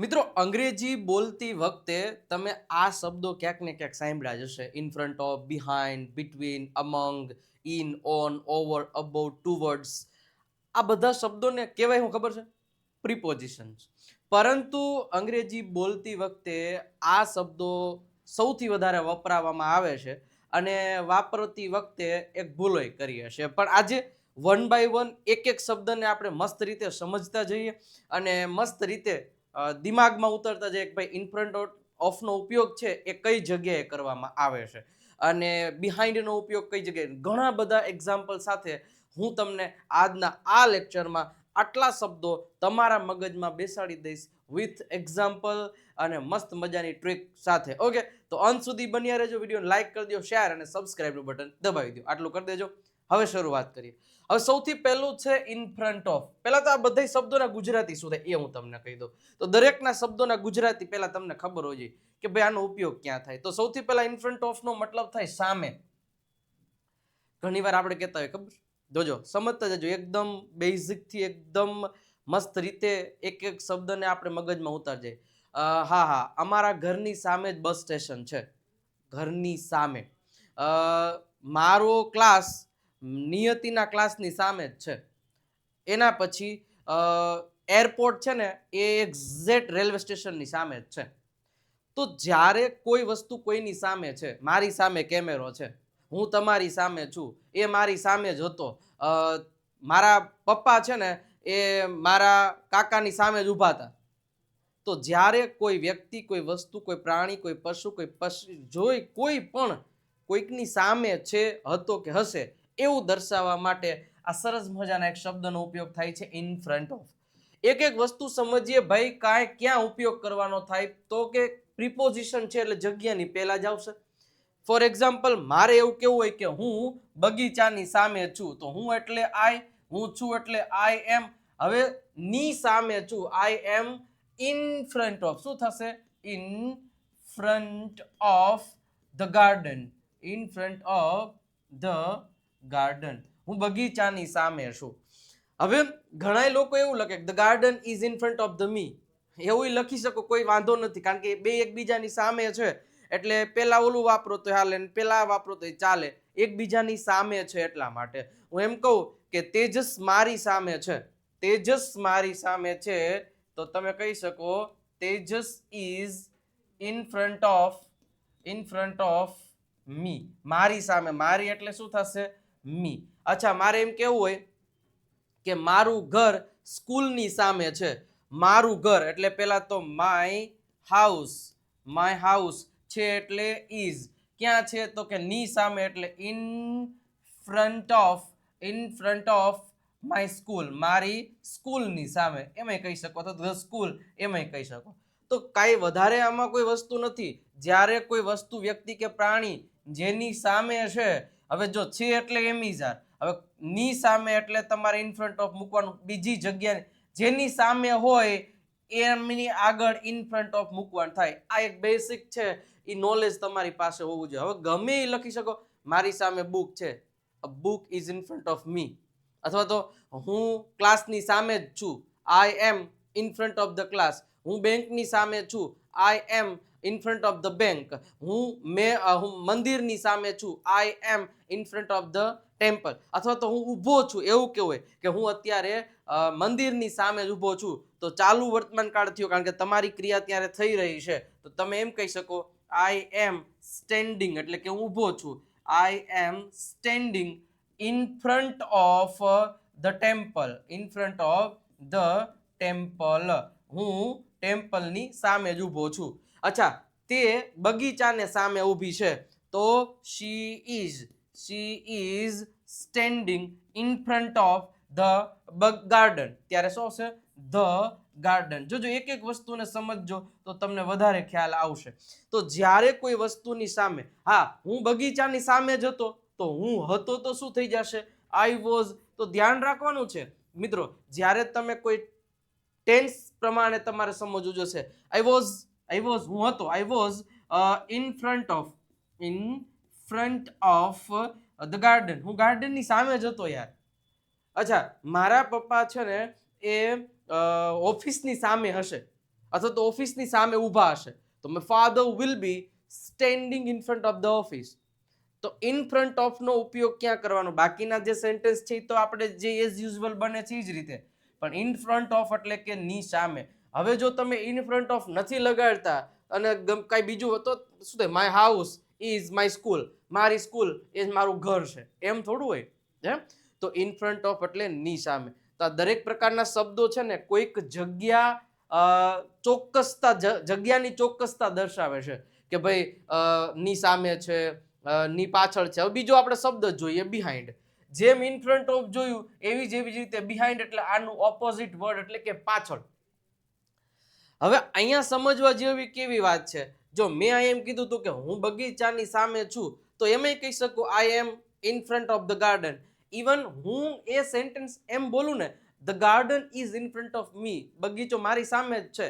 મિત્રો અંગ્રેજી બોલતી વખતે તમે આ શબ્દો ક્યાંક ને ક્યાંક સાંભળ્યા જ હશે. In front of, behind, between, અમંગ, in, on, over, about, towards. આ બધા શબ્દોને કહેવાય શું ખબર છે? પ્રિપોઝિશન્સ. પરંતુ અંગ્રેજી બોલતી વખતે આ શબ્દો સૌથી વધારે વપરાવામાં આવે છે અને વાપરતી વખતે એક ભૂલોય કરી હશે. પણ આજે વન બાય વન એક એક શબ્દને આપણે મસ્ત રીતે સમજતા જઈએ અને મસ્ત રીતે દિમાગમાં ઉતરતા જઈએ કે ભાઈ ઇન ફ્રન્ટ ઓફનો ઉપયોગ છે એ કઈ જગ્યાએ કરવામાં આવે છે અને બિહાઇન્ડનો ઉપયોગ કઈ જગ્યાએ. ઘણા બધા એક્ઝામ્પલ સાથે હું તમને આજના આ લેક્ચરમાં આટલા શબ્દો તમારા મગજમાં બેસાડી દઈશ વિથ એક્ઝામ્પલ અને મસ્ત મજાની ટ્રીક સાથે. ઓકે, તો અંત સુધી બન્યા રહેજો. વિડીયોને લાઈક કરી દો, શેર અને સબસ્ક્રાઇબનું બટન દબાવી દો. આટલું કરી દેજો. હવે શરૂઆત કરીએ. હવે સૌથી પહેલું છે ઇન ફ્રન્ટ ઓફ. પહેલા તો આ બધા શબ્દોના ગુજરાતી શું થાય એ હું તમને કહી દઉં. તો દરેકના શબ્દોના ગુજરાતી પહેલા તમને ખબર હોવી જોઈએ કે ભાઈ આનો ઉપયોગ ક્યાં થાય. તો સૌથી પહેલા ઇન ફ્રન્ટ ઓફ નો મતલબ થાય સામે. ઘણી વાર આપણે કહેતા હોય ખબર, જોજો સમજતા જજો. એકદમ બેઝિક થી એકદમ મસ્ત રીતે એક એક શબ્દને આપણે મગજમાં ઉતારજે. હા હા, અમારા ઘરની સામે જ બસ સ્ટેશન છે. ઘરની સામે. મારો ક્લાસ નિયતિના ક્લાસની સામે જ છે. એના પછી એરપોર્ટ છે ને એ એક્ઝેક્ટ રેલવે સ્ટેશનની સામે જ છે. તો જ્યારે કોઈ વસ્તુ કોઈની સામે છે, મારી સામે કેમેરો છે, હું તમારી સામે છું, એ મારી સામે જ હતો, મારા પપ્પા છે ને એ મારા કાકાની સામે જ ઊભા હતા. તો જ્યારે કોઈ વ્યક્તિ, કોઈ વસ્તુ, કોઈ પ્રાણી, કોઈ પશુ, કોઈ પક્ષી જોઈ કોઈ પણ કોઈકની સામે છે, હતો કે હશે એવું દર્શાવવા માટે આ સરસ મજાના એક શબ્દનો ઉપયોગ થાય છે ઇન ફ્રન્ટ ઓફ. એક એક વસ્તુ સમજીએ ભાઈ કાંઈ ક્યાં ઉપયોગ કરવાનો થાય. તો કે પ્રિપોઝિશન છે એટલે જગ્યાની પહેલા જ આવશે. ફોર એક્ઝામ્પલ, મારે એવું કેવું હોય કે હું બગીચાની સામે છું. તો હું એટલે આઈ, હું છું એટલે આઈ એમ. હવે ની સામે છું, I am in front of. શું થશે? In front of the garden. In front of the garden. હું બગીચાની સામે છું. હવે ઘણા લોકો એવું લખે the garden is in front of the me. એવું લખી શકો, કોઈ વાંધો નથી, કારણ કે બે એકબીજાની સામે છે એટલે પેલા ઓલું વાપરો તો હાલે, પેલા વાપરો તો ચાલે. એકબીજાની સામે છે એટલા માટે હું એમ કહું કે તેજસ મારી સામે છે. તેજસ મારી સામે છે તો તમે કહી શકો Tejas is in front of me. મારી સામે. મારી એટલે શું થશે? મી. અચ્છા, મારે એમ કેવું હોય કે મારું ઘર સ્કૂલની સામે છે. મારું ઘર એટલે પેલા તો માય હાઉસ. માય હાઉસ છે એટલે ઇઝ. ક્યાં છે? તો કે ની સામે એટલે in front of my school. મારી સ્કૂલની સામે એમાંય કહી શકો, તો ધ સ્કૂલ એમાંય કહી શકો. તો કાંઈ વધારે આમાં કોઈ વસ્તુ નથી. જ્યારે કોઈ વસ્તુ, વ્યક્તિ કે પ્રાણી જેની સામે છે, હવે જો છે એટલે એમિઝાર, હવે ની સામે એટલે તમારે ઇન ફ્રન્ટ ઓફ મૂકવાનું. બીજી જગ્યાએ જેની સામે હોય એમની આગળ ઇન ફ્રન્ટ ઓફ મૂકવાનું થાય. આ એક બેસિક છે, એ નોલેજ તમારી પાસે હોવું જોઈએ. હવે ગમે એ લખી શકો. મારી સામે બુક છે, a book is in front of me. અથવા તો હું ક્લાસની સામે જ છું, I am in front of the class. હું બેંકની સામે છું, I am in front of the bank. હું મંદિરની સામે છું, I am in front of the temple. અથવા તો હું ઊભો છું, એવું કેવું હોય કે હું અત્યારે મંદિરની સામે જ ઊભો છું. તો ચાલુ વર્તમાન કાળ થયો, કારણ કે તમારી ક્રિયા ત્યારે થઈ રહી છે. તો તમે એમ કહી શકો આઈ એમ સ્ટેન્ડિંગ, એટલે કે હું ઊભો છું. I am standing in front of the temple. In front of the temple. હું ટેમ્પલની સામે જ ઊભો છું. અચ્છા, તે બગીચાને સામે ઊભી છે તો she is standing in front of the garden. ત્યારે શું છે? The garden. જોજો એક એક વસ્તુને સમજજો તો તમને વધારે ખ્યાલ આવશે. તો જ્યારે કોઈ વસ્તુની સામે, હા હું બગીચાની સામે જ હતો, તો હું હતો તો શું થઈ જશે? I was. તો ધ્યાન રાખવાનું છે મિત્રો, જ્યારે તમે કોઈ ટેન્સ પ્રમાણે તમારે સમજવું જોશે. હું હતો. I was in front of the garden. હું ગાર્ડનની સામે જ હતો યાર. અચ્છા, મારા પપ્પા છે ને એ ઓફિસની સામે હશે. અથવા તો ઓફિસની સામે ઊભા હશે તો my father will be standing in front of the office. તો ઇન ફ્રન્ટ ઓફ નો ઉપયોગ ક્યાં કરવાનો? બાકીના જે સેન્ટેન્સ છે તો આપણે જે એઝ યુઝ્યુઅલ બને છે એ જ રીતે, પણ ઇન ફ્રન્ટ ઓફ એટલે કે ની સામે. હવે જો તમે ઇન ફ્રન્ટ ઓફ નથી લગાડતા અને કઈ બીજું તો શું થાય? My house is my school, મારી સ્કૂલ એ મારું ઘર છે, એમ થોડું હોય એમ. તો ઇન ફ્રન્ટ ઓફ એટલે ની સામે. તો આ દરેક પ્રકારના શબ્દો છે ને કોઈક જગ્યા ચોક્કસતા, જગ્યાની ચોક્કસતા દર્શાવે છે કે ભાઈ ની સામે છે, ની પાછળ છે. હવે બીજો આપણે શબ્દ જોઈએ બિહાઇન્ડ. જેમ ઇન ફ્રન્ટ ઓફ જોયું એવી જ રીતે બિહાઇન્ડ એટલે આનું ઓપોઝિટ વર્ડ એટલે કે પાછળ. હવે અહીંયા સમજવા જેવી કેવી વાત છે, જો મેં આ એમ કીધું હતું કે હું બગીચાની સામે છું તો એમ કહી શકું I am in front of the garden. Even હું એ સેન્ટેન્સ એમ બોલું ને, the garden is in front of me, બગીચો મારી સામે જ છે.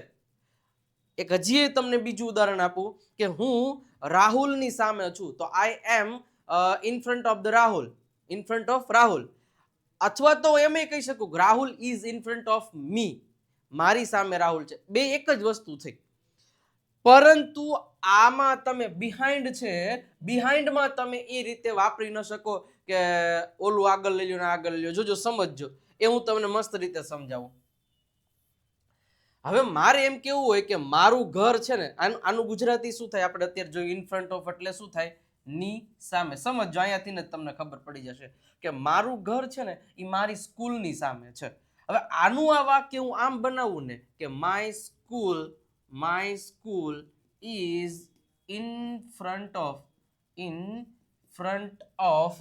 એક હજી તમને બીજું ઉદાહરણ આપું કે હું રાહુલની સામે છું તો I am in front of the Rahul, in front of Rahul. અથવા તો એમ કહી શકું Rahul is in front of me, મારી સામે રાહુલ છે. બે એક જ વસ્તુ થઈ, પરંતુ આમાં તમે બિહાઇન્ડ છે, બિહાઇન્ડમાં તમે એ રીતે વાપરી ન શકો કે ઓલું આગળ લઈ લો ને આગળ લઈ લો. જોજો સમજજો, એ હું તમને મસ્ત રીતે સમજાવું. હવે મારે એમ કેવું હોય કે મારું ઘર છે ને, આનું ગુજરાતી શું થાય આપણે અત્યારે જોઈએ? ઇન ફ્રન્ટ ઓફ એટલે શું થાય? ની સામે. સમજો, અહીંયાથી ને તમને ખબર પડી જશે કે મારું ઘર છે ને એ મારી સ્કૂલની સામે છે. હવે આનું આ વાક્ય હું આમ બનાવું ને કે my school is in front of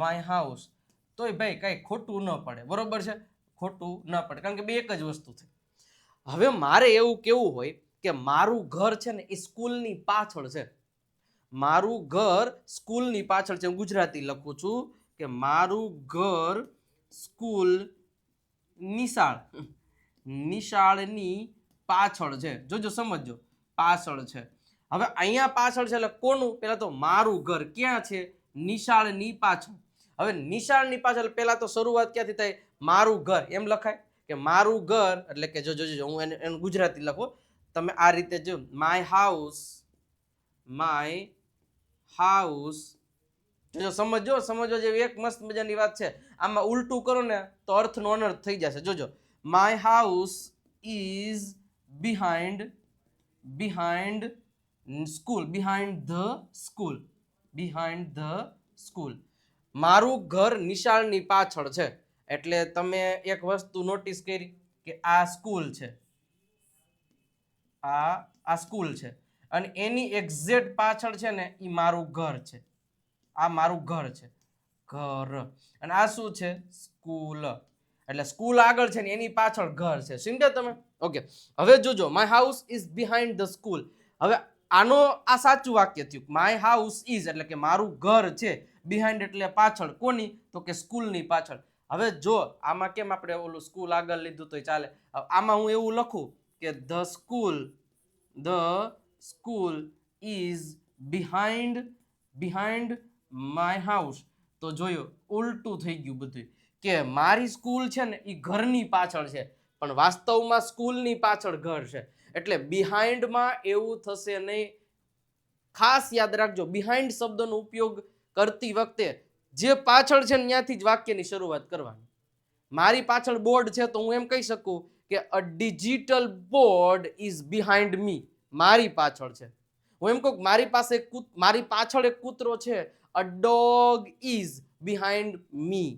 my house. તોય ભાઈ કઈ ખોટું ન પડે, બરોબર છે? ખોટું ન પડે, કારણ કે બે એક જ વસ્તુ છે. હવે મારે એવું કેવું હોય કે મારું ઘર છે ને એ સ્કૂલની પાછળ છે. મારું ઘર સ્કૂલની પાછળ છે. હું ગુજરાતી લખું છું કે મારું ઘર સ્કૂલ નિશાળની પાછળ છે. જોજો સમજો, પાછળ છે. હવે અહીંયા પાછળ છે એટલે કોનું? પેલા તો મારું ઘર ક્યાં છે? નિશાળની પાછળ. હવે નિશાળની પાછળ પેલા તો શરૂઆત ક્યાંથી થાય? મારું ઘર એમ લખાય કે મારું ઘર એટલે કે જો હું એનું ગુજરાતી લખું, તમે આ રીતે જો માય હાઉસ. જો સમજવા જેવી એક મસ્ત મજાની વાત છે. આમાં ઉલટું કરો ને તો અર્થનો અનર્થ થઈ જશે. જોજો, my house is behind school, behind the school. મારું ઘર નિશાળની પાછળ છે. એટલે તમે એક વસ્તુ નોટિસ કરી કે આ સ્કૂલ છે, આ સ્કૂલ છે અને એની એક્ઝેક્ટ પાછળ છે ને એ મારું ઘર છે. આ મારું ઘર છે, ઘર. અને આ શું છે? સ્કૂલ. એટલે સ્કૂલ આગળ છે ને એની પાછળ ઘર છે. સમજ્યા તમે? ઓકે. હવે જોજો, my house is behind the school. હવે આનો આ સાચું વાક્ય થયું. માય હાઉસ ઇઝ એટલે કે મારું ઘર છે, બિહાઇન્ડ એટલે પાછળ. કોની? તો કે સ્કૂલની પાછળ. હવે જો આમાં કેમ આપણે ઓલું સ્કૂલ આગળ લીધું તો ચાલે. આમાં હું એવું લખું કે the school is behind my house. તો જોયો, ઉલટું થઈ ગયું બધું કે મારી સ્કૂલ છે ને એ ઘરની પાછળ છે, પણ વાસ્તવમાં સ્કૂલની પાછળ ઘર છે. એટલે બિહાઇન્ડમાં એવું થશે નહીં. ખાસ યાદ રાખજો, બિહાઇન્ડ શબ્દનો ઉપયોગ કરતી વખતે જે પાછળ છે ને ત્યાંથી જ વાક્યની શરૂઆત કરવાની. મારી પાછળ બોર્ડ છે તો હું એમ કહી શકું કે અ ડિજિટલ બોર્ડ ઇઝ બિહાઇન્ડ મી, મારી પાછળ છે. હું એમ કહું મારી પાછળ એક કૂતરો છે, અ ડોગ ઇઝ બિહાઇન્ડ મી.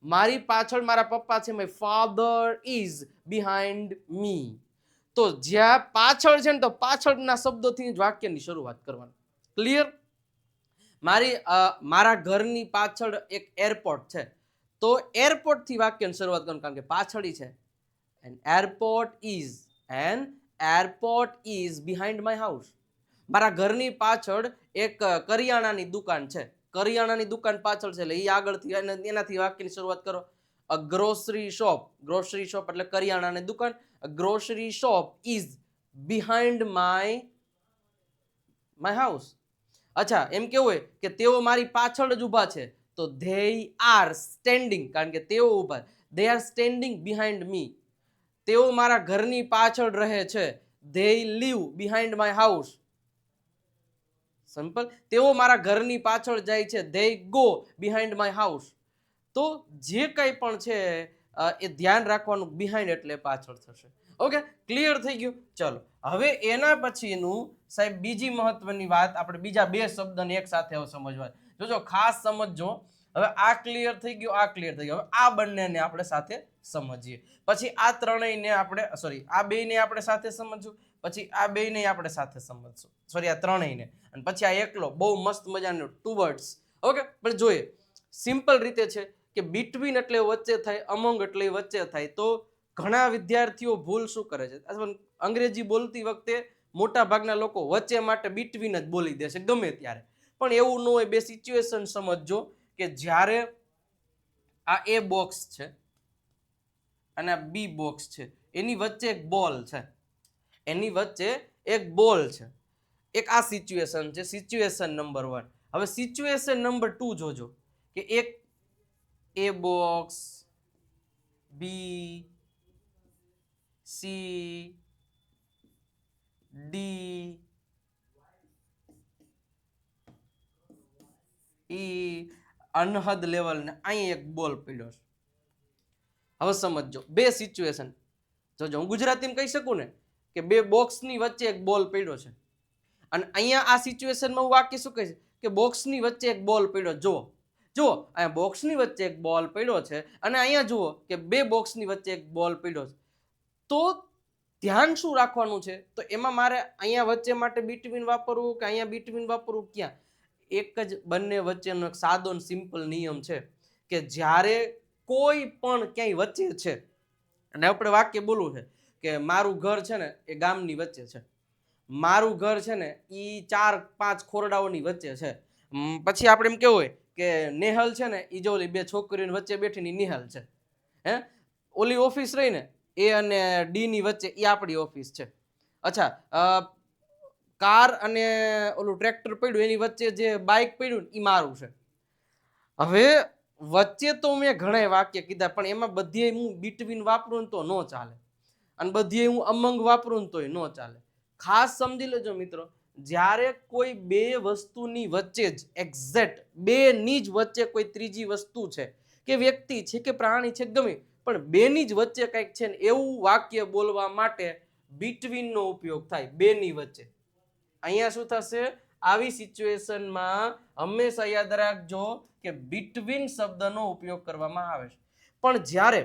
મારી પાછળ મારા પપ્પા છે, માય ફાધર ઇઝ બિહાઇન્ડ મી. તો જ્યાં પાછળ છે ને તો પાછળના શબ્દોથી જ વાક્યની શરૂઆત કરવાની. ક્લિયર? મારા ઘરની પાછળ એક એરપોર્ટ છે તો એરપોર્ટથી વાક્યની શરૂઆત કરવાની, કારણ કે પાછળ છે. An airport is behind my house. મારા ઘરની પાછળ એક કરિયાણાની દુકાન છે, કરિયાણાની દુકાન પાછળ છે એટલે એ આગળથી એનાથી વાક્યની શરૂઆત કરો. અ ગ્રોસરી શોપ એટલે કરિયાણાની દુકાન. Grocery shop is behind my house. અચ્છા, એમ કેવું હોય કે તેઓ મારી પાછળ જ ઊભા છે તો ધે આર સ્ટેન્ડિંગ, કારણ કે તેઓ ઊભા, ધે આર સ્ટેન્ડિંગ બિહાઇન્ડ મી. તેઓ મારા ઘરની પાછળ રહે છે, they live behind my house. Simple. તેઓ મારા ઘરની પાછળ જાય છે. they go behind my house. તો જે કંઈ પણ છે એ ધ્યાન રાખવાનું, બિહાઇન્ડ એટલે પાછળ થશે. ઓકે, ક્લિયર થઈ ગયું. ચલો હવે એના પછીનું સાહેબ બીજી મહત્વની વાત, આપણે બીજા બે શબ્દને એક સાથે હવે સમજવા. જોજો ખાસ સમજજો. હવે આ ક્લિયર થઈ ગયું, આ ક્લિયર થઈ ગયું. હવે આ બંનેને આપણે સાથે સમજીએ, પછી આ ત્રણેયને આપણે આ બેયને આપણે સાથે સમજવું, પછી આ બેયને આપણે સાથે સમજશું, આ ત્રણેયને, અને પછી આ એકલો બહુ મસ્ત મજાનું ટુવર્ડ્સ. ઓકે, પણ જોઈએ સિમ્પલ રીતે છે કે બિટવીન એટલે વચ્ચે થાય, અમંગ એટલે વચ્ચે થાય. તો ઘણા વિદ્યાર્થીઓ ભૂલ શું કરે છે, અંગ્રેજી બોલતી વખતે મોટા ભાગના લોકો વચ્ચે માટે બિટવીન જ બોલી દેશે ગમે ત્યારે. પણ એવું ન હોય. બે સિચ્યુએશન સમજજો કે જ્યારે આ એ બોક્સ છે અને આ બી બોક્સ છે, એની વચ્ચે એક બોલ છે, એની વચ્ચે એક બોલ છે. એક આ સિચ્યુએશન છે, સિચ્યુએશન નંબર 1. હવે સિચ્યુએશન નંબર 2 જોજો કે એક એ બોક્સ, બી, સી, ડી, ઈ, અનહદ લેવલ ને અહીં એક બોલ પડ્યો છે. હવે સમજો બે સિચ્યુએશન. જોજો હું ગુજરાતીમાં કહી શકું ને કે બે બોક્સની વચ્ચે એક બોલ પડ્યો છે, અને અહીંયા આ સિચ્યુએશનમાં હું વાક્ય શું કહે છે કે બોક્સની વચ્ચે એક બોલ પડ્યો. જુઓ અહીંયા બોક્સની વચ્ચે એક બોલ પડ્યો છે, અને અહીંયા જુઓ કે બે બોક્સની વચ્ચે એક બોલ પડ્યો છે. તો ધ્યાન શું રાખવાનું છે, તો એમાં મારે અહીંયા વચ્ચે માટે બિટવીન વાપરવું કે અહીંયા બિટવીન વાપરવું? ક્યાં? એક જ બંને વચ્ચેનો એક સાદો સિમ્પલ નિયમ છે કે જ્યારે કોઈ પણ ક્યાંય વચ્ચે છે, અને આપણે વાક્ય બોલવું છે કે મારું ઘર છે ને એ ગામની વચ્ચે છે, મારું ઘર છે ને એ 4-5 ખોરડાઓની વચ્ચે છે. પછી આપણે એમ કેવું હોય કે નેહલ છે ને એ જો ઓલી બે છોકરીઓની વચ્ચે બેઠીની નિહાલ છે. ઓલી ઓફિસ રહી ને એ અને ડી ની વચ્ચે એ આપણી ઓફિસ છે. અચ્છા, કાર અને ઓલું ટ્રેક્ટર પડ્યું એની વચ્ચે જે બાઇક પડ્યું ને એ મારું છે. હવે વચ્ચે તો મેં ઘણા વાક્ય કીધા, પણ એમાં બધી હું બિટવીન વાપરું ને તો ન ચાલે, અને બધી હું અમંગ વાપરું ને તોય ન ચાલે. ખાસ સમજી લેજો મિત્રો, જ્યારે કોઈ બે વસ્તુની વચ્ચે જ એક્ઝેક્ટ બેની જ વચ્ચે કોઈ ત્રીજી વસ્તુ છે કે વ્યક્તિ છે કે પ્રાણી છે ગમે, પણ બેની જ વચ્ચે કંઈક છે ને એવું વાક્ય બોલવા માટે બિટવીનનો ઉપયોગ થાય, બેની વચ્ચે. અહીંયા શું થશે? આવી સિચ્યુએશનમાં હંમેશા યાદ રાખજો કે બિટવીન શબ્દનો ઉપયોગ કરવામાં આવે છે. પણ જ્યારે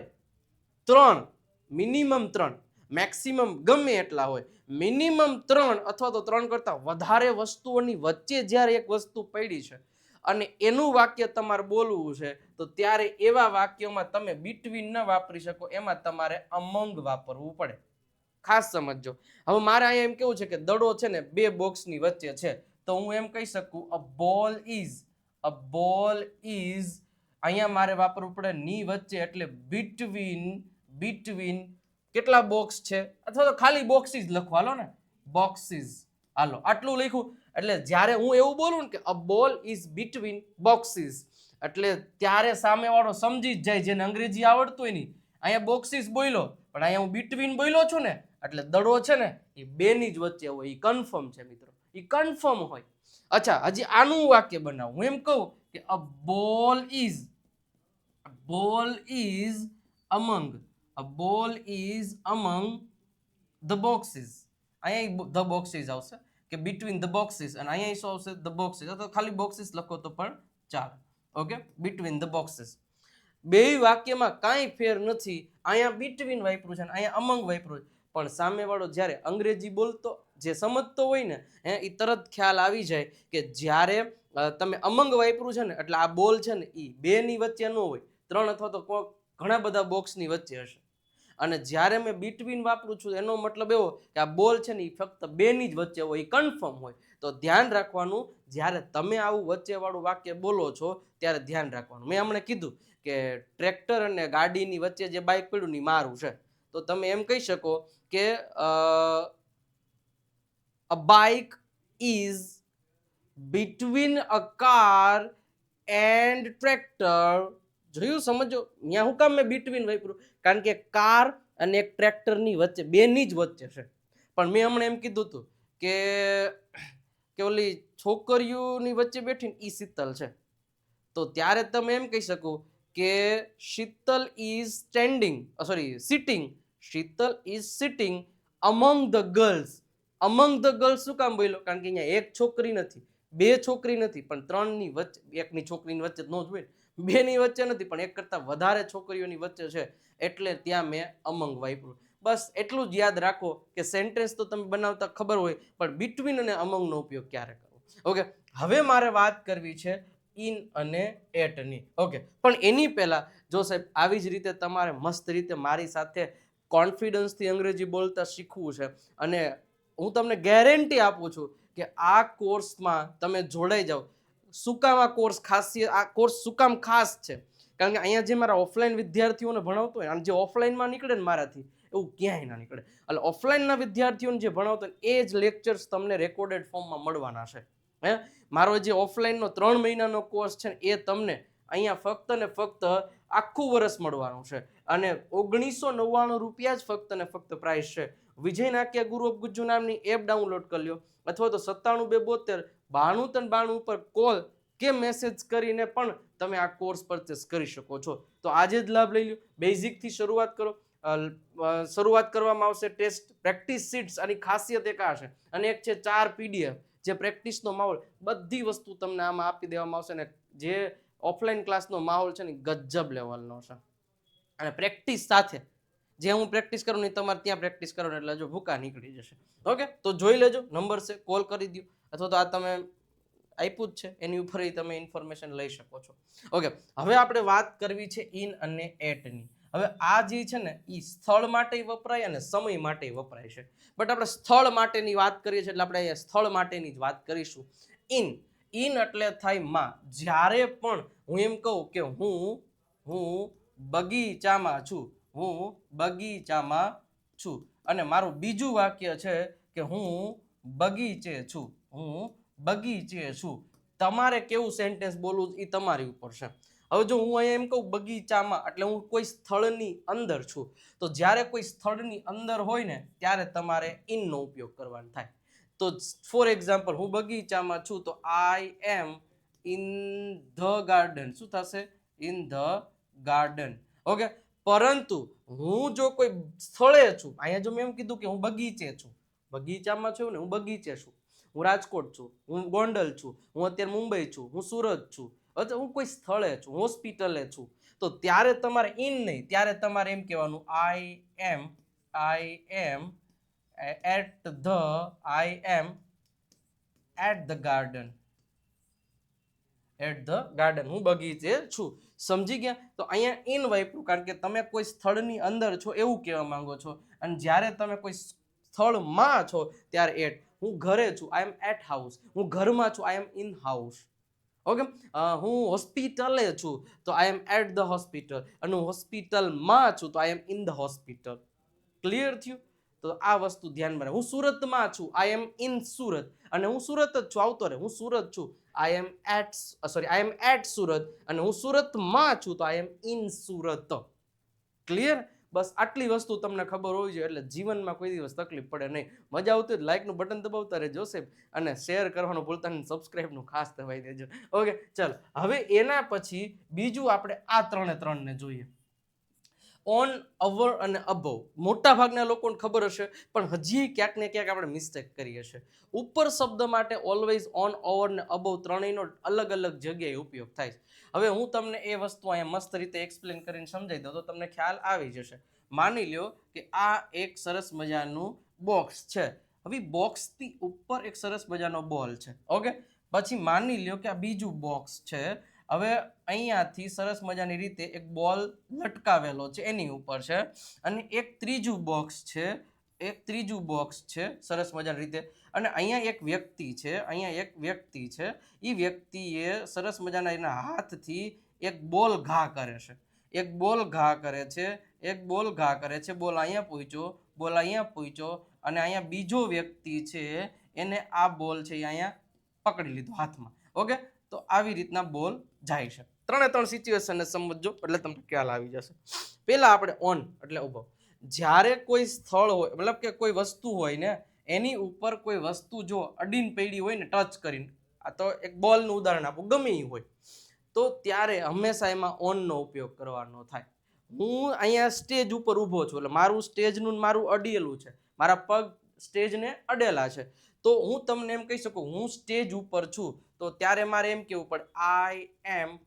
3, મિનિમમ 3, મેક્સિમમ ગમે એટલા હોય, મિનિમમ 3 અથવા તો 3 કરતા વધારે વસ્તુઓની વચ્ચે જ્યારે એક વસ્તુ પડી છે અને એનું વાક્ય તમારે બોલવું છે, તો ત્યારે એવા વાક્યોમાં તમે બિટવીન ન વાપરી શકો, એમાં તમારે અમંગ વાપરવું પડે. ખાસ સમજજો. હવે મારે અહીંયા એમ કેવું છે કે દડો છે ને બે બોક્સની વચ્ચે છે, તો હું એમ કહી શકું અ બોલ ઇઝ, અહીંયા મારે વાપરવું પડે ની વચ્ચે, એટલે બિટવીન કેટલા બોક્સ છે, અથવા તો ખાલી બોક્સીસ લખો, હાલો ને, બોક્સીસ, હાલો આટલું લખ્યું. એટલે જ્યારે હું એવું બોલું ને કે a ball is between boxes, એટલે ત્યારે સામેવાળો સમજી જ જાય, જેને અંગ્રેજી આવડતું હોય નહીં. અહીંયા બોક્સીસ બોલ્યો, પણ અહીંયા હું બિટવીન બોલ્યો છું ને, એટલે દડો છે ને એ બેની જ વચ્ચે હોય. એ કન્ફર્મ છે મિત્રો, એ કન્ફર્મ હોય. અચ્છા, હજી આનું વાક્ય બનાવું. હું એમ કહું કે a ball is among the boxes. અહીંયા ધ બોક્સીસ આવશે કે બિટવીન ધ બોક્સીસ, અને અહીંયા શું આવશે? ધ બોક્સીસ, અથવા ખાલી બોક્સીસ લખો તો પણ ચાલે. Okay, between the boxes. બે વાક્યમાં કાંઈ ફેર નથી. અહીંયા બિટવીન વાપર્યું છે, અહીંયા અમંગ વાપર્યું છે, પણ સામેવાળો જ્યારે અંગ્રેજી બોલતો જે સમજતો હોય ને એ તરત ખ્યાલ આવી જાય કે જ્યારે તમે અમંગ વાપર્યું છે ને, એટલે આ બોલ છે ને એ બેની વચ્ચે ન હોય, 3 અથવા તો ઘણા બધા બોક્સની વચ્ચે હશે. અને જ્યારે મેં બિટવીન વાપરું છું એનો મતલબ એવો કે આ બોલ છે ને એ ફક્ત બેની જ વચ્ચે હોય, એ કન્ફર્મ હોય. તો ધ્યાન રાખવાનું, જ્યારે તમે આવું વચ્ચેવાળું વાક્ય બોલો છો ત્યારે ધ્યાન રાખવાનું. મેં હમણાં કીધું કે ટ્રેક્ટર અને ગાડીની વચ્ચે જે બાઇક પડ્યું ને મારું છે, તો તમે એમ કહી શકો કે અ bike is between a car and tractor. જોયું? સમજો અહીંયા હું કામ મેં બિટવીન વાપર્યું? કારણ કે કાર અને એક ટ્રેક્ટરની વચ્ચે, બેની જ વચ્ચે છે. પણ મેં હમણાં એમ કીધું હતું કે ઓલી છોકરીઓની વચ્ચે બેઠીને ઈ શીતલ છે, તો ત્યારે તમે એમ કહી શકો કે Sheetal is sitting, Sheetal is sitting અમંગ the girls. અમંગ the girls શું કામ બોલ્યો? કારણ કે અહીંયા એક છોકરી નથી, બે છોકરી નથી, પણ ત્રણની વચ્ચે, એકની છોકરીની વચ્ચે ન જ હોય, બેની વચ્ચે નથી, પણ એક કરતા વધારે છોકરીઓની વચ્ચે છે, એટલે ત્યાં મેં અમંગ વાપર્યું. બસ એટલું જ યાદ રાખો કે સેન્ટેન્સ તો તમે બનાવતા ખબર હોય, પણ બિટવીન અને અમંગનો ઉપયોગ ક્યારે કરવો. ઓકે, હવે મારે વાત કરવી છે ઇન અને એટની. ઓકે, પણ એની પહેલા જો સાહેબ આવી જ રીતે તમારે મસ્ત રીતે મારી સાથે કોન્ફિડન્સથી અંગ્રેજી બોલતા શીખવું છે, અને હું તમને ગેરંટી આપું છું કે આ કોર્સમાં તમે જોડાઈ જાઓ. શું કામ આ કોર્સ આ કોર્સ શું કામ ખાસ છે? કારણ કે અહીંયા જે મારા ઓફલાઈન વિદ્યાર્થીઓને ભણાવતો હોય, અને જે ઓફલાઈનમાં નીકળે ને મારાથી, એવું ક્યાંય ના નીકળે. એટલે ઓફલાઈનના વિદ્યાર્થીઓને જે ભણાવતો હોય એ જ લેક્ચર્સ તમને રેકોર્ડેડ ફોર્મમાં મળવાના છે. મારો જે ઓફલાઈનનો 3 મહિનાનો કોર્સ છે એ તમને અહીંયા ફક્ત ને ફક્ત આખું વર્ષ મળવાનું છે, અને 1999 રૂપિયા જ ફક્ત ને ફક્ત પ્રાઇસ છે. વિજય નાટ્ય ગુરુ ઓફ ગુજ્જુ નામની એપ ડાઉનલોડ કરી લો, અથવા તો 97 272 92 ઉપર કોલ કે મેસેજ કરીને પણ તમે આ કોર્સ પરચેસ કરી શકો છો. તો આજે જ લાભ લઈ લો. બેઝિકથી શરૂઆત કરો. શરૂઆત કરવામાં આવશે ટેસ્ટ પ્રેક્ટિસ શીટ્સ, આની ખાસિયત એક આ છે, અને એક છે 4 PDF જે પ્રેક્ટિસનો માહોલ, બધી વસ્તુ તમને આમાં આપી દેવામાં આવશે, ને જે ઓફલાઈન ક્લાસનો માહોલ છે ને ગજબ લેવલનો છે. અને પ્રેક્ટિસ સાથે જે હું પ્રેક્ટિસ કરું ને તમારે ત્યાં પ્રેક્ટિસ કરો ને એટલે જો ભૂકા નીકળી જશે. ઓકે, તો જોઈ લેજો, નંબર છે, કોલ કરી દો, અથવા તો આ તમે આપ્યું જ છે એની ઉપર તમે ઇન્ફોર્મેશન લઈ શકો છો. ઓકે, હવે આપણે વાત કરવી છે ઇન અને એટની. હવે આ જે છે ને એ સ્થળ માટે વપરાય અને સમય માટે વપરાય છે, બટ આપણે સ્થળ માટેની વાત કરીએ છીએ એટલે આપણે અહીંયા સ્થળ માટેની જ વાત કરીશું. ઇન એટલે થાય માં. જ્યારે પણ હું એમ કહું કે હું બગીચામાં છું, હું બગીચામાં છું, અને મારું બીજું વાક્ય છે કે હું બગીચે છું, હું બગીચે છું. તમારે કેવું સેન્ટેન્સ બોલવું એ તમારી ઉપર છે. હવે જો હું અહીંયા એમ કહું બગીચામાં, એટલે હું કોઈ સ્થળની અંદર છું. તો જ્યારે કોઈ સ્થળની અંદર હોય ને ત્યારે તમારે ઇનનો ઉપયોગ કરવાનો થાય. તો ફોર એક્ઝામ્પલ, હું બગીચામાં છું, તો I am in the garden. શું થશે? In the garden. ઓકે, પરંતુ હું જો કોઈ સ્થળે છું, અહીંયા જો મેં એમ કીધું કે હું બગીચે છું, બગીચામાં છું ને હું બગીચે છું, હું રાજકોટ છું, હું ગોંડલ છું, હું અત્યારે મુંબઈ છું, હું સુરત છું, અથવા હું કોઈ સ્થળે છું, હોસ્પિટલે છું, તો ત્યારે તમારે ઇન નહીં, ત્યારે તમારે એમ કહેવાનું I am at the garden. At the garden, હું બગીચે છું. સમજી ગયા? તો અહીંયા ઇન વાપર્યું કારણ કે તમે કોઈ સ્થળની અંદર છો એવું કહેવા માંગો છો, અને જ્યારે તમે કોઈ સ્થળમાં છો ત્યારે એટ. હું ઘરે છું, આઈ એમ એટ હાઉસ. હું ઘરમાં છું, I am in house. Okay, હું હોસ્પિટલે છું, તો I am at the hospital, અને હું હોસ્પિટલમાં છું, તો I am in the hospital. Clear થયું? તો આ વસ્તુ ધ્યાનમાં રાખો. હું સુરતમાં છું, આઈ એમ ઇન સુરત, અને હું સુરત જ છું, આવતો રહે, હું સુરત છું, આઈ એમ એટ સુરત, અને હું સુરતમાં છું, તો I am in Surat. Clear? બસ આટલી વસ્તુ તમને ખબર હોવી જોઈએ એટલે જીવનમાં કોઈ દિવસ તકલીફ પડે નહીં. મજા આવતી હોય લાઈકનું બટન દબાવતા રહેજો સાહેબ, અને શેર કરવાનું ભૂલતા નહીં, સબસ્ક્રાઈબનું ખાસ દબાવી દેજો. ઓકે, ચાલો હવે એના પછી બીજું આપણે આ 3 ને જોઈએ. ઓન, અવર અને અબવ. મોટા ભાગના લોકોને ખબર હશે, પણ હજી ક્યાંક ને ક્યાંક આપણે મિસ્ટેક કરીએ છીએ. ઉપર શબ્દ માટે ઓલવેઝ ઓન, ઓવર ને અબવ ત્રણેયનો અલગ અલગ જગ્યાએ ઉપયોગ થાય છે. હવે હું તમને એ વસ્તુ અહીંયા મસ્ત રીતે એક્સપ્લેન કરીને સમજાવી દઉં તો તમને ખ્યાલ આવી જશે. માની લ્યો કે આ એક સરસ મજાનું બોક્સ છે. હવે બોક્સથી ઉપર એક સરસ મજાનો બોલ છે. ઓકે, પછી માની લ્યો કે આ બીજું બોક્સ છે. હવે અહીંયાથી સરસ મજાની રીતે એક બોલ લટકાવેલો છે એની ઉપર છે, અને એક ત્રીજું બોક્સ છે સરસ મજાની રીતે, અને અહીંયા એક વ્યક્તિ છે. એ વ્યક્તિએ સરસ મજાના એના હાથથી એક બોલ ઘા કરે છે. બોલ અહીંયા પહોંચ્યો, અને અહીંયા બીજો વ્યક્તિ છે એને આ બોલ છે એ અહીંયા પકડી લીધો હાથમાં. ઓકે, તો આવી રીતના બોલ જાય છે. 3 સિચ્યુએશનને સમજો એટલે તમને ખ્યાલ આવી જશે. પહેલા આપણે ઓન એટલે ઊભો. જ્યારે કોઈ સ્થળ હોય મતલબ કે કોઈ વસ્તુ હોય ને એની ઉપર કોઈ વસ્તુ જો અડીને પડી હોય ને ટચ કરીને, આ તો એક બોલનું ઉદાહરણ આપું, ગમે એ હોય, તો ત્યારે હંમેશા એમાં ઓનનો ઉપયોગ કરવાનો થાય. હું અહીંયા સ્ટેજ ઉપર ઊભો છું એટલે મારું સ્ટેજનું મારું અડેલું છે, મારા પગ સ્ટેજને અડેલા છે, તો હું તમને એમ કહી શકું હું સ્ટેજ ઉપર છું, તો ત્યારે મારે એમ કહેવું પડે I am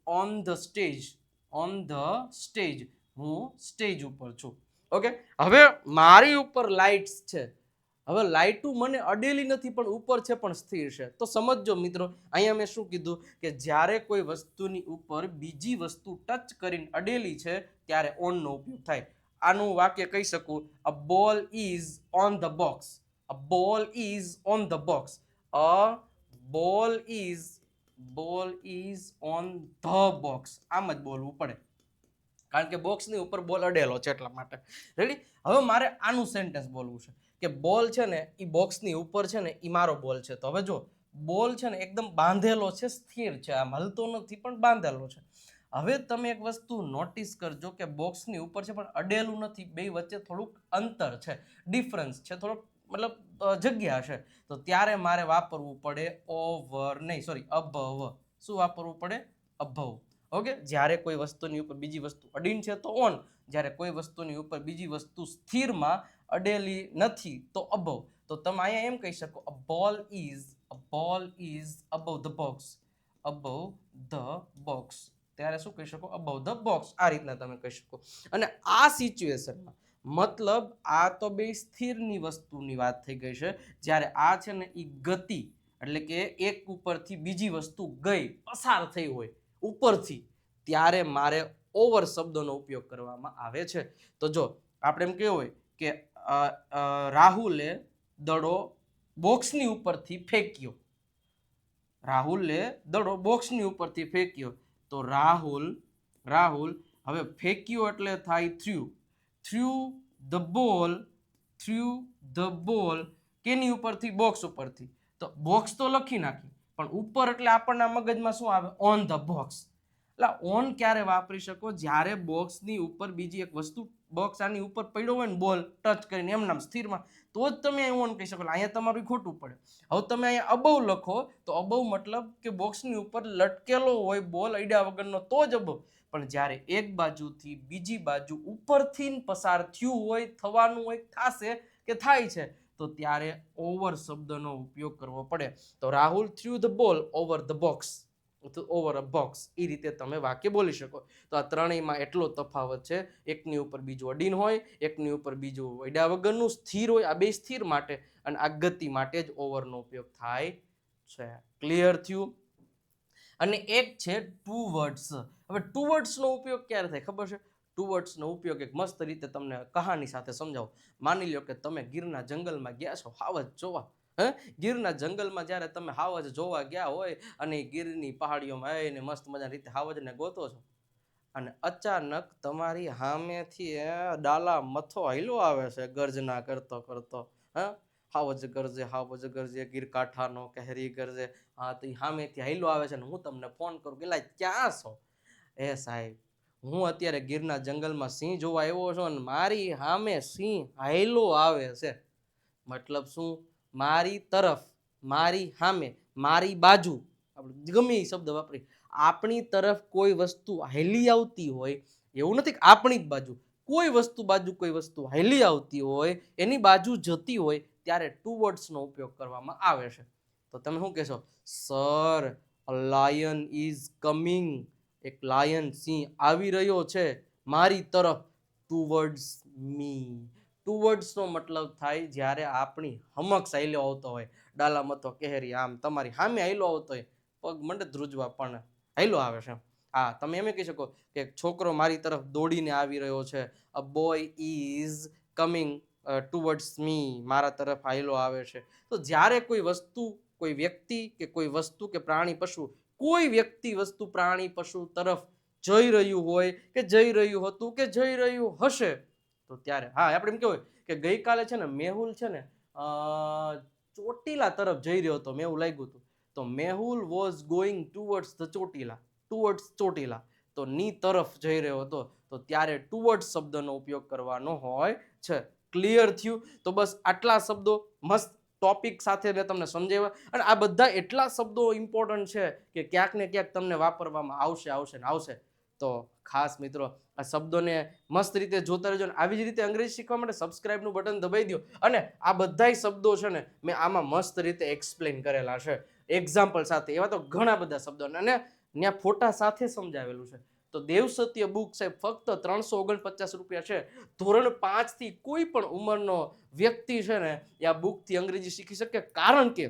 on the stage, on the stage, હું સ્ટેજ ઉપર છું. ઓકે, હવે મારી ઉપર લાઇટ્સ છે, હવે લાઇટુ મને અડેલી નથી પણ ઉપર છે પણ સ્થિર છે, તો સમજજો મિત્રો અહીંયા મેં શું કીધું કે જ્યારે કોઈ વસ્તુની ઉપર બીજી વસ્તુ ટચ કરીને અડેલી છે ત્યારે ઓનનો ઉપયોગ થાય. આનું વાક્ય કહી શકું, a ball is on the box, a ball is on the box, a ball is on the box, આમ જ બોલવું પડે કારણ કે બોક્સની ઉપર બોલ અડેલો છે એટલા માટે. રેડી? હવે મારે આનું સેન્ટેન્સ બોલવું છે કે બોલ છે ને એ બોક્સની ઉપર છે ને એ મારો બોલ છે. તો હવે જો બોલ છે ને એકદમ બાંધેલો છે, સ્થિર છે, આમ હલતો નથી પણ બાંધેલો છે. હવે તમે એક વસ્તુ નોટિસ કરજો કે બોક્સની ઉપર છે પણ અડેલું નથી, બે વચ્ચે થોડુંક અંતર છે, ડિફરન્સ છે, થોડોક મતલબ જગ્યા છે, તો ત્યારે મારે વાપરવું પડે ઓવર નહીં, સોરી અભવ. શું વાપરવું પડે? અભવ. ઓકે, જ્યારે કોઈ વસ્તુની ઉપર બીજી વસ્તુ અડીન છે તો ઓન, જ્યારે કોઈ વસ્તુની ઉપર બીજી વસ્તુ સ્થિરમાં અડેલી નથી તો અબવ. તો તમે અહીંયા એમ કહી શકો a ball is above the box, above the box, ત્યારે શું કહી શકો? Above the box. આ રીતના તમે કહી શકો. અને આ સિચ્યુએશનમાં મતલબ આ તો બે સ્થિરની વસ્તુની વાત થઈ ગઈ છે, જ્યારે આ છે ને એ ગતિ એટલે કે એક ઉપરથી બીજી વસ્તુ ગઈ, પસાર થઈ હોય ઉપરથી, ત્યારે મારે ઓવર શબ્દનો ઉપયોગ કરવામાં આવે છે. તો જો આપણે એમ કેવું હોય કે રાહુલે દડો બોક્સની ઉપરથી ફેંક્યો, રાહુલે દડો બોક્સની ઉપરથી ફેંક્યો, તો રાહુલ હવે ફેંક્યો એટલે થાય થ્રુ ધ બોલ કેની ઉપરથી? બોક્સ ઉપરથી. તો બોક્સ તો લખી નાખી પણ ઉપર એટલે આપણના મગજમાં શું આવે? On the box. એટલે ઓન ક્યારે વાપરી શકો? જ્યારે બોક્સની ઉપર બીજી એક વસ્તુ, બોક્સ આની ઉપર પડ્યો હોય ને બોલ ટચ કરીને એમ નામ સ્થિરમાં, તો જ તમે ઓન કહી શકો. અહીંયા તમારું ખોટું પડે. હવે તમે અહીંયા અબવ લખો તો અબવ મતલબ કે બોક્સની ઉપર લટકેલો હોય બોલ અડ્યા વગરનો, તો જ અબવ. પણ જ્યારે એક બાજુથી બીજી બાજુ ઉપરથી પસાર થયું હોય, થવાનું હોય, થશે કે થાય છે, તો ત્યારે ઓવર શબ્દનો ઉપયોગ કરવો પડે. તો Rahul threw the ball over the box, over a box, એ રીતે તમે વાક્ય બોલી શકો. તો આ ત્રણેયમાં એટલો તફાવત છે, એકની ઉપર બીજું અડીન હોય, એકની ઉપર બીજું અડ્યા વગરનું સ્થિર હોય, આ બે સ્થિર માટે, અને આ ગતિ માટે જ ઓવરનો ઉપયોગ થાય છે. ક્લિયર થયું? અને એક છે ટુ વર્ડ્સ. હવે ટુ વર્ડ્સનો ઉપયોગ ક્યારે થાય ખબર છે? ટુ વર્ડ્સનો ઉપયોગ એક મસ્ત રીતે તમને કહાની સાથે સમજાવો. માની લો કે તમે ગીરના જંગલમાં ગયા છો હાવજ જોવા. ગીરના જંગલમાં જ્યારે તમે હાવજ જોવા ગયા હોય અને ગીરની પહાડીઓમાં આવીને મસ્ત મજાની રીતે હાવજને ગોતો છો, અને અચાનક તમારી સામેથી ડાલા મથો હાલ્યો આવે છે ગર્જના કરતો કરતો. હાવજ ગરજે ગીર કાંઠાનો કહેરી ગરજે. હા, તો એ સામેથી હાલ્યો આવે છે ને હું તમને ફોન કરું કે ક્યાં છો? એ સાહેબ, હું અત્યારે ગીરના જંગલમાં સિંહ જોવા આવ્યો છું અને મારી સામે સિંહ હાલ્યો આવે છે. મતલબ શું? મારી તરફ, મારી સામે, મારી બાજુ, આપણે ગમે એ શબ્દ વાપરી, આપણી તરફ કોઈ વસ્તુ હાલી આવતી હોય, એવું નથી કે આપણી જ બાજુ, કોઈ વસ્તુ બાજુ કોઈ વસ્તુ હાલી આવતી હોય, એની બાજુ જતી હોય, ત્યારે ટુ વર્ડ્સનો ઉપયોગ કરવામાં આવે છે. તો તમે શું કહેશો? Sir, a lion is coming, એક લાયન સિંહ આવી રહ્યો છે મારી તરફ, ટુવર્ડ્સ મી. ટુવર્ડ્સનો મતલબ થાય જ્યારે આપણી હમક્ષ હાલ્યો આવતો હોય, ડાલા મથો કેહરી આમ તમારી સામે હાલ્યો આવતો હોય, પગ મંડે ધ્રુજવા પણ હાલ્યો આવે છે. હા, તમે એમ કહી શકો કે છોકરો મારી તરફ દોડીને આવી રહ્યો છે, a boy is coming towards me, મારા તરફ હાલ્યો આવે છે. તો જ્યારે કોઈ વસ્તુ, કોઈ વ્યક્તિ કે કોઈ વસ્તુ કે પ્રાણી પશુ, કોઈ વ્યક્તિ વસ્તુ પ્રાણી પશુ તરફ જઈ રહ્યું હોય કે જઈ રહ્યું હતું કે જઈ રહ્યું હશે, તો ત્યારે હા આપણે એમ કહેવાય કે ગઈકાલે છે ને મેહુલ છે ને ચોટીલા તરફ જઈ રહ્યો હતો, મેં એવું લાગ્યું હતું. તો Mehul was going towards the Chotila, towards Chotila, તો ની તરફ જઈ રહ્યો હતો. તો તો ત્યારે ટુવર્ડ્સ શબ્દનો ઉપયોગ કરવાનો હોય છે. ક્લિયર થયું? તો બસ આટલા શબ્દો મસ્ત ટોપિક સાથે મેં તમને સમજાવ્યા, અને આ બધા એટલા શબ્દો ઇમ્પોર્ટન્ટ છે કે ક્યાંક ને ક્યાંક તમને વાપરવામાં આવશે. તો ખાસ મિત્રો આ શબ્દોને મસ્ત રીતે જોતા રહેજો, અને આવી જ રીતે અંગ્રેજી શીખવા માટે સબસ્ક્રાઇબનું બટન દબાઈ દો. અને આ બધાય શબ્દો છે ને મેં આમાં મસ્ત રીતે એક્સપ્લેન કરેલા છે એક્ઝામ્પલ સાથે. એવા તો ઘણા બધા શબ્દો, અને ત્યાં ફોટા સાથે સમજાવેલું છે. તો દેવ સત્ય બુક છે ફક્ત 349 રૂપિયા છે. ધોરણ 5 થી કોઈ પણ ઉંમરનો વ્યક્તિ છે ને એ આ બુકથી અંગ્રેજી શીખી શકે, કારણ કે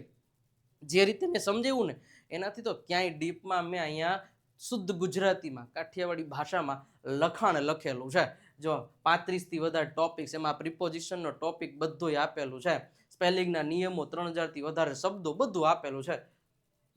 જે રીતે મેં સમજાવ્યું ને એનાથી તો ક્યાંય ડીપમાં મેં અહીંયા શુદ્ધ ગુજરાતીમાં કાઠિયાવાડી ભાષામાં લખાણ લખેલું છે. જો 35 થી વધારે ટોપિક્સ, એમાં પ્રિપોઝિશનનો ટોપિક બધું આપેલું છે, સ્પેલિંગના નિયમો, 3000 થી વધારે શબ્દો બધું આપેલું છે.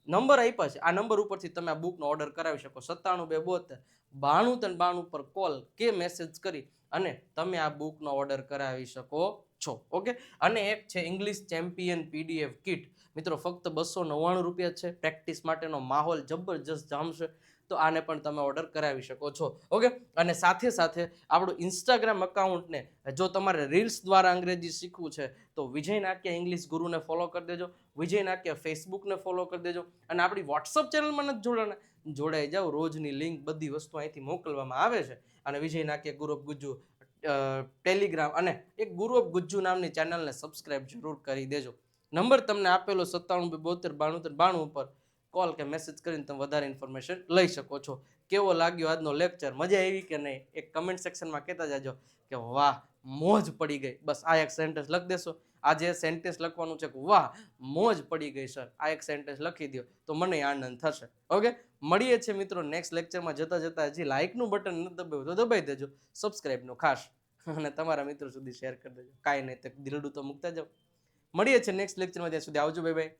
નંબર આપ્યા છે, આ નંબર ઉપરથી તમે આ બુકનો ઓર્ડર કરાવી શકો. 97 272 93 92 પર કોલ કે મેસેજ કરી અને તમે આ બુકનો ઓર્ડર કરાવી શકો છો. ઓકે. અને એક છે ઇંગ્લિશ ચેમ્પિયન PDF કિટ. મિત્રો ફક્ત 299 રૂપિયા છે. પ્રેક્ટિસ માટેનો માહોલ જબરજસ્ત જામશે, તો આને પણ તમે ઓર્ડર કરાવી શકો છો. ઓકે. અને સાથે સાથે આપણું ઇન્સ્ટાગ્રામ અકાઉન્ટને જો તમારે રીલ્સ દ્વારા અંગ્રેજી શીખવું છે તો વિજય નાક્યા ઇંગ્લિશ ગુરુને ફોલો કરી દેજો, વિજય નાક્યા ફેસબુકને ફોલો કરી દેજો, અને આપણી વોટ્સઅપ ચેનલમાં નથી જોડાના, જોડાઈ જાઓ. રોજની લિંક બધી વસ્તુ અહીંથી મોકલવામાં આવે છે. અને વિજય નાક્યા ગુરુ ઓફ ગુજ્જુ ટેલિગ્રામ અને એક ગુરુ ઓફ ગુજ્જુ નામની ચેનલને સબસ્ક્રાઇબ જરૂર કરી દેજો. નંબર તમને આપેલો 97 272 93 92 ઉપર કોલ કે મેસેજ કરીને તમે વધારે ઇન્ફોર્મેશન લઈ શકો છો. કેવો લાગ્યો આજનો લેક્ચર? મજા આવી કે નહીં? એક કમેન્ટ સેક્શનમાં કહેતા જાજો કે વાહ મોજ પડી ગઈ. બસ આ એક સેન્ટેન્સ લખી દેશો. આ જે સેન્ટેન્સ લખવાનું છે કે વાહ મોજ પડી ગઈ સર, આ એક સેન્ટેન્સ લખી દો તો મને આનંદ થશે. ઓકે. મળીએ છીએ મિત્રો નેક્સ્ટ લેક્ચરમાં. જતા હજી લાઇકનું બટન ન દબાવ્યું તો દબાઈ દેજો, સબસ્ક્રાઇબનું ખાસ, અને તમારા મિત્રો સુધી શેર કરી દેજો. કાંઈ નહીં તો દિલડું તો મૂકતા જાઓ. મળીએ છીએ નેક્સ્ટ લેક્ચરમાં. ત્યાં સુધી આવજો. Bye bye.